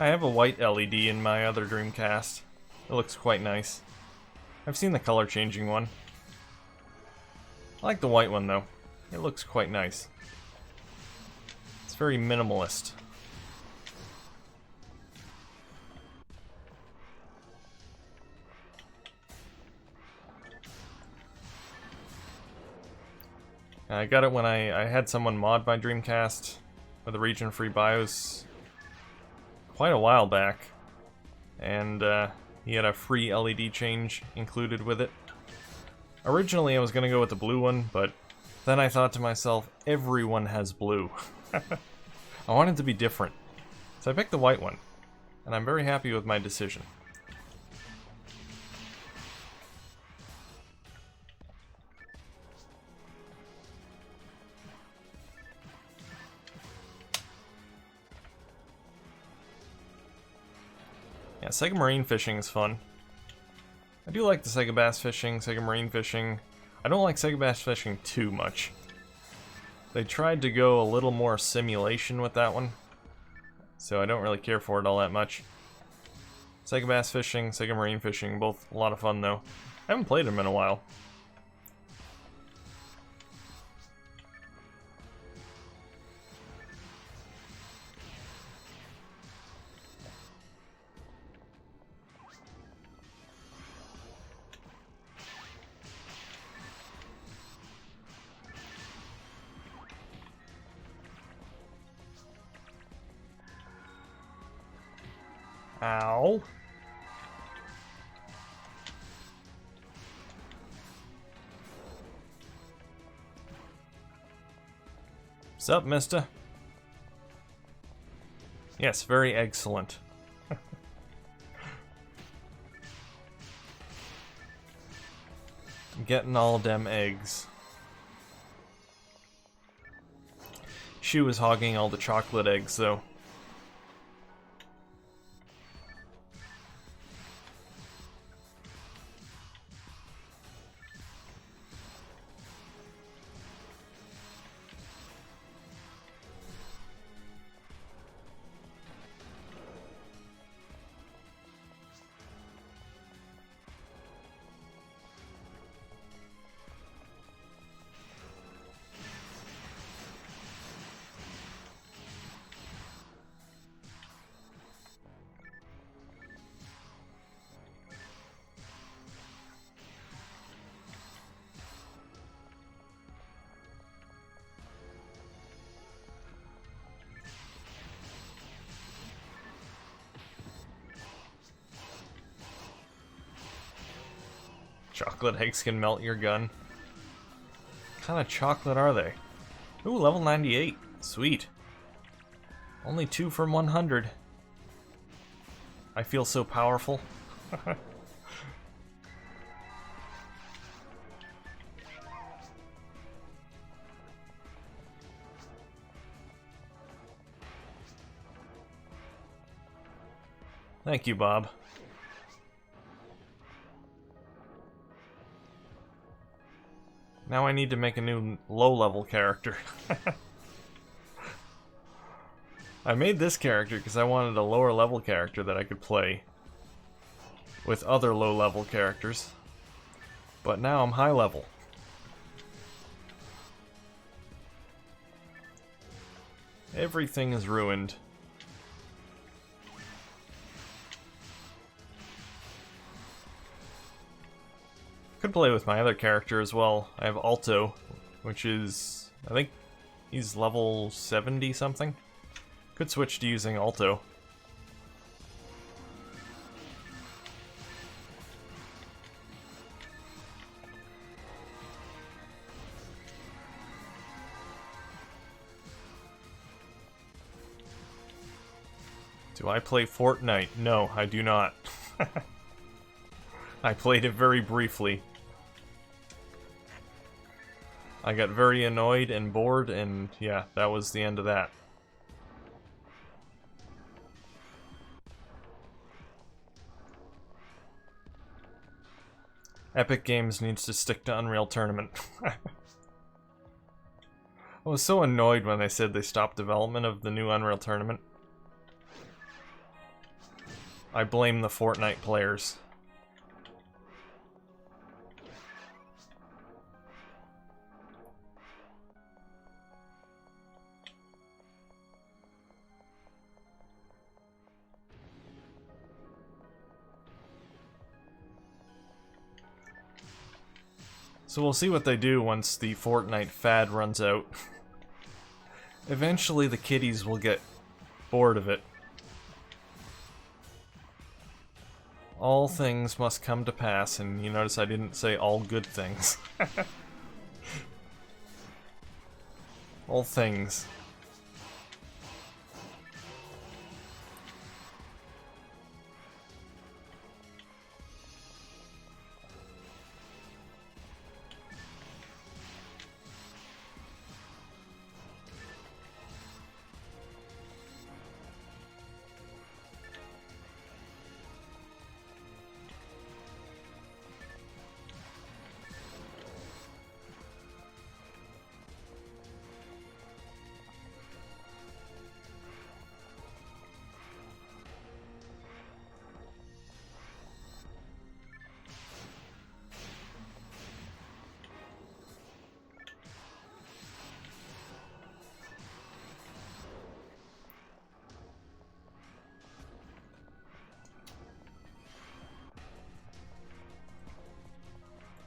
I have a white LED in my other Dreamcast. It looks quite nice. I've seen the color changing one. I like the white one though. It looks quite nice. It's very minimalist. I got it when I had someone mod my Dreamcast with a region-free BIOS quite a while back, and he had a free LED change included with it. Originally I was going to go with the blue one, but then I thought to myself, everyone has blue. I wanted to be different, so I picked the white one, and I'm very happy with my decision. Yeah, Sega Marine fishing is fun. I do like the Sega Bass fishing, Sega Marine fishing. I don't like Sega Bass fishing too much. They tried to go a little more simulation with that one, so I don't really care for it all that much. Sega Bass fishing, Sega Marine fishing, both a lot of fun though. I haven't played them in a while. Ow. What's up, mister? Yes, very excellent. Getting all dem eggs. She was hogging all the chocolate eggs, though. Chocolate eggs can melt your gun. What kind of chocolate are they? Ooh, level 98. Sweet. Only 2 from 100. I feel so powerful. Thank you, Bob. Now I need to make a new low-level character. I made this character because I wanted a lower-level character that I could play with other low-level characters. But now I'm high-level. Everything is ruined. Could play with my other character as well. I have Alto, which is, I think he's level 70 something. Could switch to using Alto. Do I play Fortnite? No, I do not. I played it very briefly. I got very annoyed and bored, and yeah, that was the end of that. Epic Games needs to stick to Unreal Tournament. I was so annoyed when they said they stopped development of the new Unreal Tournament. I blame the Fortnite players. So we'll see what they do once the Fortnite fad runs out. Eventually the kiddies will get bored of it. All things must come to pass, and you notice I didn't say all good things. All things.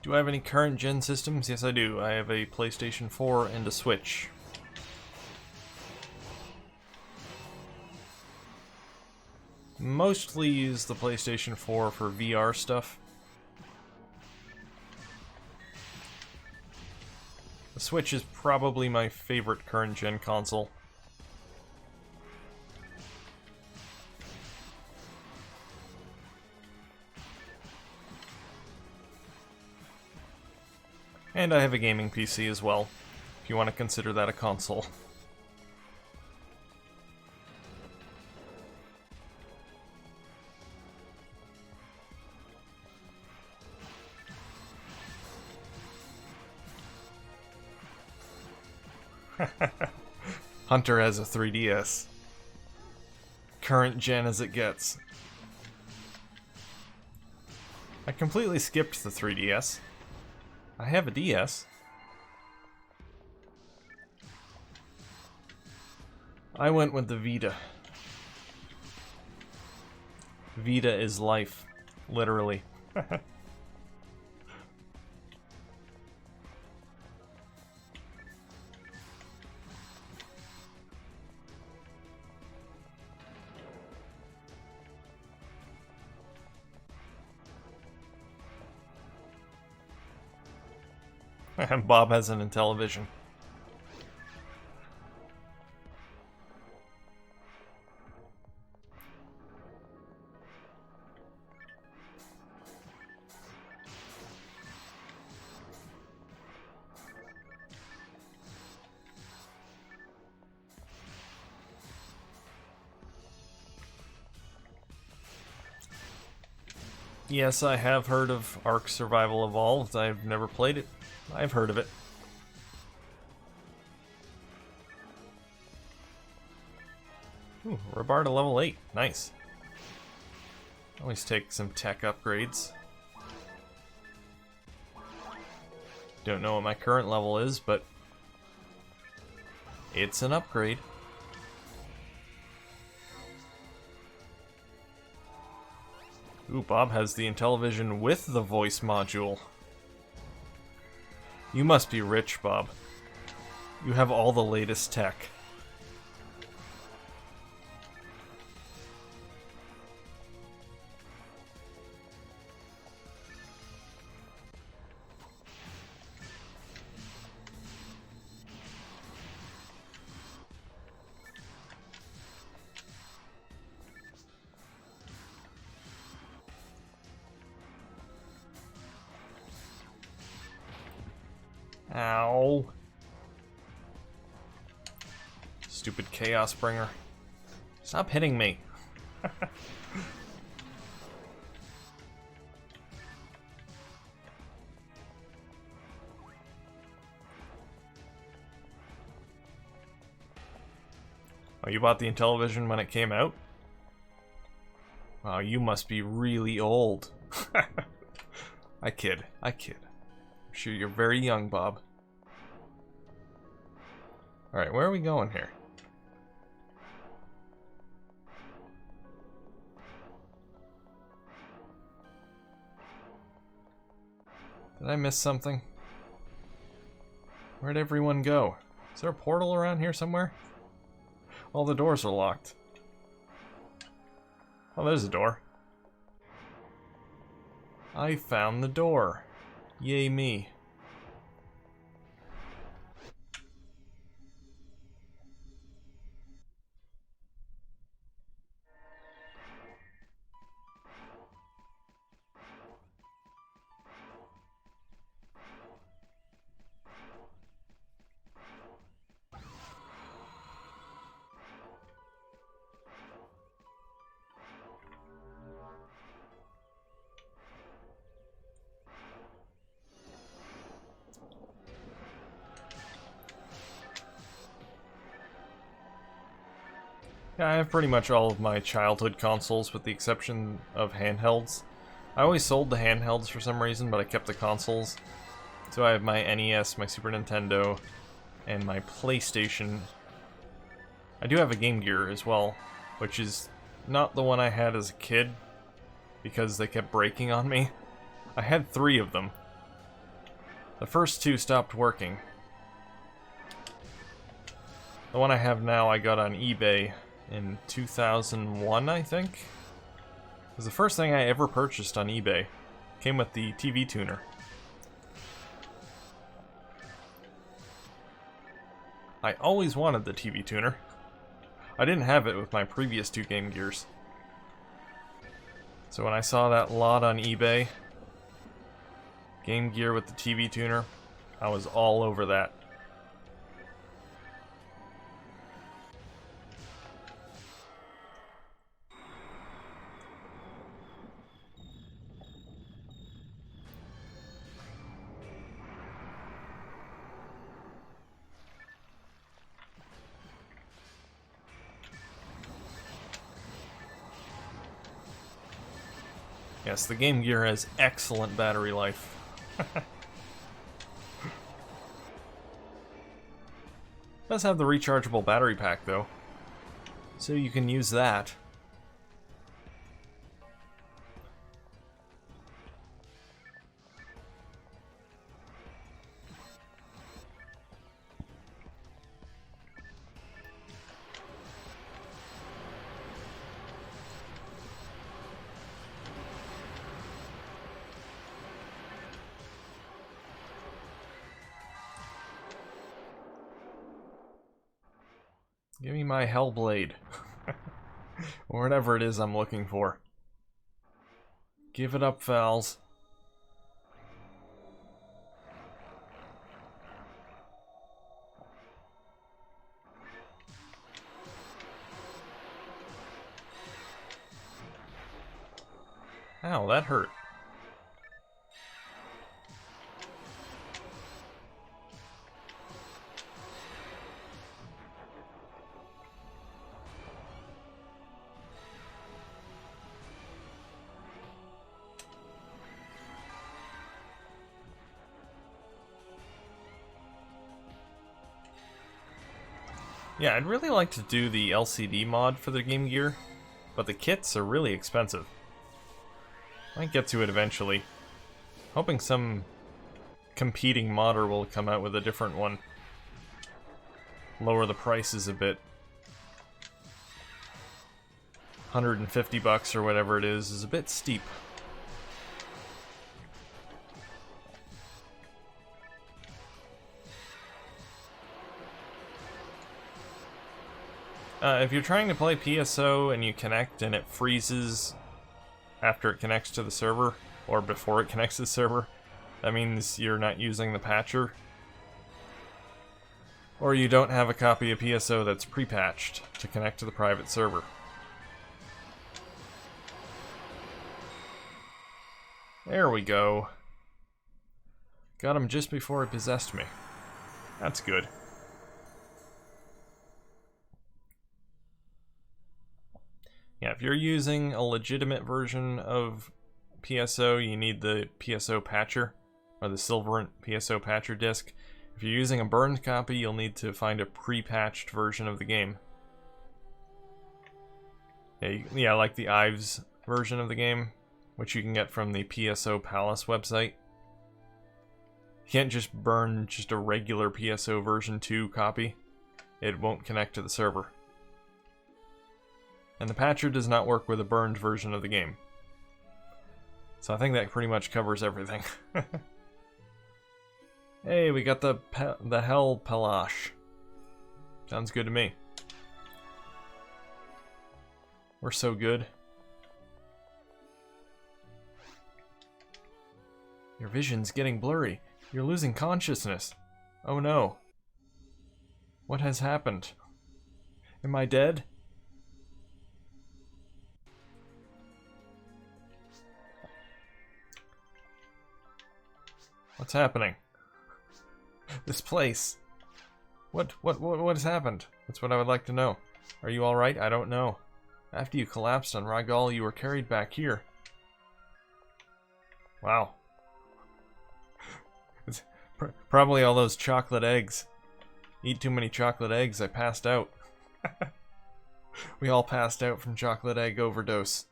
Do I have any current gen systems? Yes, I do. I have a PlayStation 4 and a Switch. Mostly use the PlayStation 4 for VR stuff. The Switch is probably my favorite current gen console. And I have a gaming PC as well, if you want to consider that a console. Hunter has a 3DS. Current gen as it gets. I completely skipped the 3DS. I have a DS. I went with the Vita. Vita is life, literally. Bob has an Intellivision. Yes, I have heard of Ark Survival Evolved. I've never played it. I've heard of it. Ooh, Rabarda level 8. Nice. Always take some tech upgrades. Don't know what my current level is, but it's an upgrade. Ooh, Bob has the Intellivision with the voice module. You must be rich, Bob. You have all the latest tech. Ow. Stupid Chaos Bringer. Stop hitting me. Oh, you bought the Intellivision when it came out? Wow, you must be really old. I kid. I'm sure you're very young, Bob. Alright, where are we going here? Did I miss something? Where'd everyone go? Is there a portal around here somewhere? All the doors are locked. Oh, there's a door. I found the door. Yay me. Yeah, I have pretty much all of my childhood consoles with the exception of handhelds. I always sold the handhelds for some reason, but I kept the consoles. So I have my NES, my Super Nintendo, and my PlayStation. I do have a Game Gear as well, which is not the one I had as a kid, because they kept breaking on me. I had 3 of them. The first 2 stopped working. The one I have now I got on eBay in 2001, I think. It was the first thing I ever purchased on eBay. Came with the TV tuner. I always wanted the TV tuner. I didn't have it with my previous 2 Game Gears. So when I saw that lot on eBay, Game Gear with the TV tuner, I was all over that. Yes, the Game Gear has excellent battery life. Does have the rechargeable battery pack though, so you can use that. Give me my Hellblade. Or whatever it is I'm looking for. Give it up, Fals. Ow, that hurt. Yeah, I'd really like to do the LCD mod for the Game Gear, but the kits are really expensive. Might get to it eventually. Hoping some competing modder will come out with a different one. Lower the prices a bit. 150 bucks or whatever it is a bit steep. If you're trying to play PSO and you connect and it freezes after it connects to the server, or before it connects to the server, that means you're not using the patcher. Or you don't have a copy of PSO that's pre-patched to connect to the private server. There we go. Got him just before he possessed me. That's good. Yeah, if you're using a legitimate version of PSO, you need the PSO patcher, or the Silverant PSO patcher disc. If you're using a burned copy, you'll need to find a pre-patched version of the game. Yeah, like the Ives version of the game, which you can get from the PSO Palace website. You can't just burn just a regular PSO version 2 copy. It won't connect to the server. And the patcher does not work with a burned version of the game. So I think that pretty much covers everything. Hey, we got the Hell Palash. Sounds good to me. We're so good. Your vision's getting blurry. You're losing consciousness. Oh no. What has happened? Am I dead? What's happening? This place. What has happened? That's what I would like to know. Are you alright? I don't know. After you collapsed on Ragal, you were carried back here. Wow. It's probably all those chocolate eggs. Eat too many chocolate eggs, I passed out. We all passed out from chocolate egg overdose.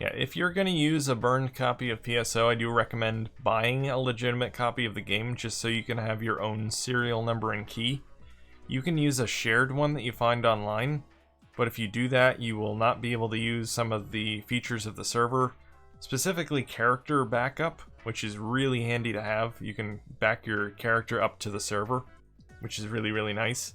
Yeah, if you're going to use a burned copy of PSO, I do recommend buying a legitimate copy of the game just so you can have your own serial number and key. You can use a shared one that you find online, but if you do that, you will not be able to use some of the features of the server, specifically character backup, which is really handy to have. You can back your character up to the server, which is really, really nice.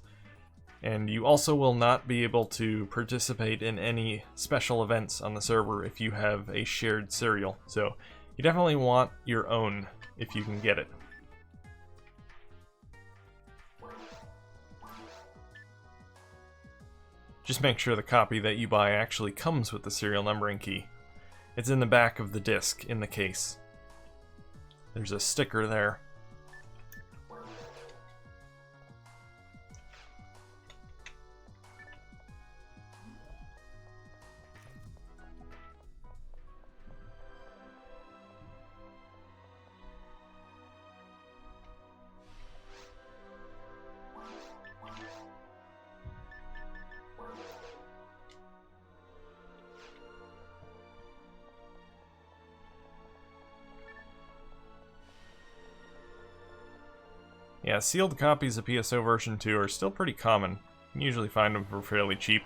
And you also will not be able to participate in any special events on the server if you have a shared serial. So you definitely want your own if you can get it. Just make sure the copy that you buy actually comes with the serial numbering key. It's in the back of the disc in the case. There's a sticker there. Yeah, sealed copies of PSO version 2 are still pretty common. You can usually find them for fairly cheap.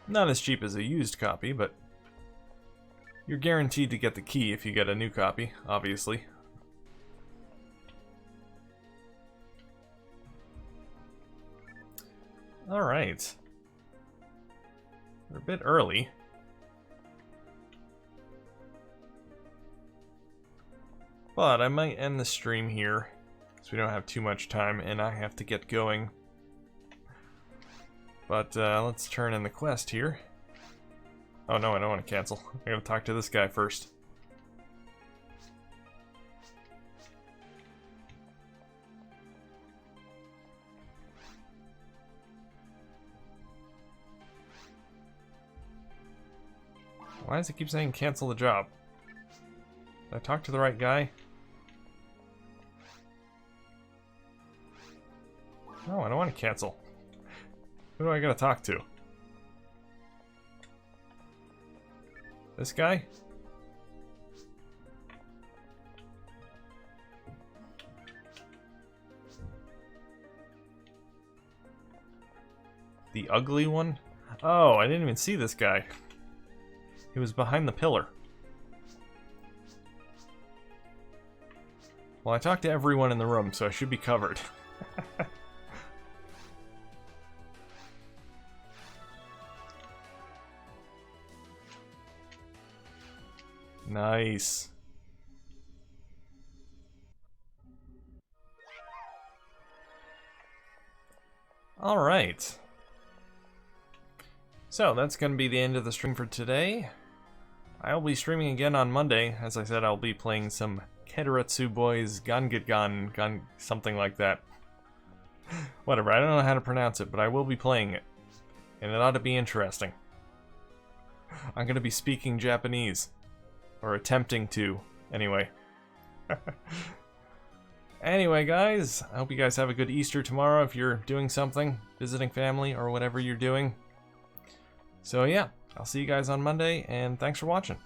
Not as cheap as a used copy, but you're guaranteed to get the key if you get a new copy, obviously. Alright. We're a bit early. But I might end the stream here, because we don't have too much time, and I have to get going. But let's turn in the quest here. Oh no, I don't want to cancel. I gotta talk to this guy first. Why does it keep saying cancel the job? Did I talk to the right guy? No, I don't want to cancel. Who do I gotta talk to? This guy? The ugly one? Oh, I didn't even see this guy. He was behind the pillar. Well, I talked to everyone in the room, so I should be covered. Nice. Alright. So, that's going to be the end of the stream for today. I'll be streaming again on Monday. As I said, I'll be playing some Keteretsu Boys Gangetgan, something like that. Whatever, I don't know how to pronounce it, but I will be playing it. And it ought to be interesting. I'm going to be speaking Japanese. Or attempting to, anyway. Anyway, guys, I hope you guys have a good Easter tomorrow if you're doing something, visiting family, or whatever you're doing. So yeah, I'll see you guys on Monday, and thanks for watching.